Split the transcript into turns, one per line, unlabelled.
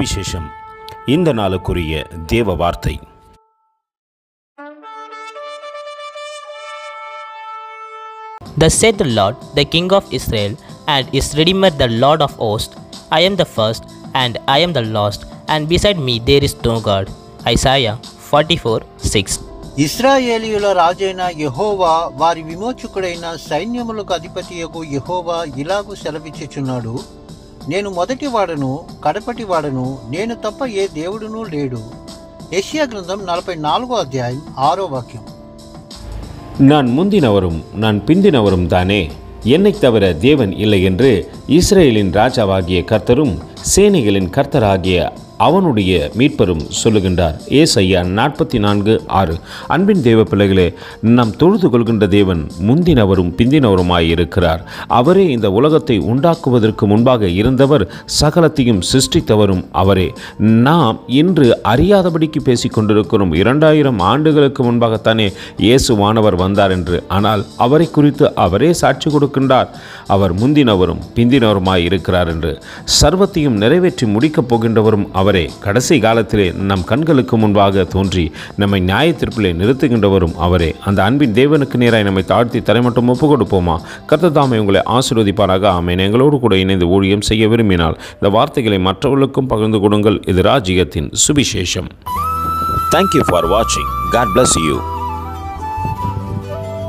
சுவிசேஷம். இந்த நாளுக்குரிய தேவ வார்த்தை.
Thus said the Lord, the King of Israel, and his Redeemer, the Lord of hosts, I am the first, and I am the last, and beside me there is no God. Isaiah 44:6.
ఇశ్రాయేలీయుల రాజైన యెహోవా, వారి విమోచకుడైన సైన్యములకు అధిపతియగు యెహోవా ఇలాగు సెలవిచ్చుచున్నాడు, నేను మొదటివాడను కడపటివాడను, నేను తప్ప ఏ దేవుడునూ లేడు. యెషయా గ్రంథం 44వ అధ్యాయం 6వ వాక్యం.
நான் முந்தினவரும் நான் பிந்தினவரும் தானே, என்னை தவிர தேவன் இல்லை என்று இஸ்ரேலின் ராஜாவாகிய கர்த்தரும் சேனைகளின் கர்த்தராகிய அவனுடைய மீட்பரும் சொல்லுகின்றார். ஏசாயா 44:6. அன்பின் தேவ பிள்ளைகளே, நாம் தொழுது கொள்கின்ற தேவன் முந்தினவரும் பிந்தினவருமாய் இருக்கிறார். அவரே இந்த உலகத்தை உண்டாக்குவதற்கு முன்பாக இருந்தவர், சகலத்தையும் சிருஷ்டித்தவரும் அவரே. நாம் இன்று அறியாதபடிக்கு பேசிக்கொண்டிருக்கிறோம். 2000 ஆண்டுகளுக்கு முன்பாகத்தானே இயேசுவானவர் வந்தார் என்று. ஆனால் அவரை குறித்து அவரே சாட்சி கொடுக்கின்றார், அவர் முந்தினவரும் பிந்தினவருமாய் இருக்கிறார் என்று. சர்வத்தையும் நிறைவேற்றி முடிக்கப் போகின்றவரும் அவரே. கடைசி காலத்திலே நம் கண்களுக்கு முன்பாக தோன்றி நம்மை நியாய தீர்ப்பிலே நிறுத்துகின்றவரும் அவரே. அந்த அன்பின் தேவனுக்கு நேராய் நம்மை தாழ்த்தி தரைமட்டும் ஒப்புக் கொடுப்போமா? கர்த்தர் தாமே உங்களை ஆசீர்வதிப்பாராக. ஆமென். எங்களோடு கூட இணைந்து ஊழியம் செய்ய விரும்பினால் இந்த வார்த்தைகளை மற்றவர்களுக்கும் பகிர்ந்து கொடுங்கள். இது ராஜ்யத்தின் சுவிசேஷம். Thank you for watching. God bless you.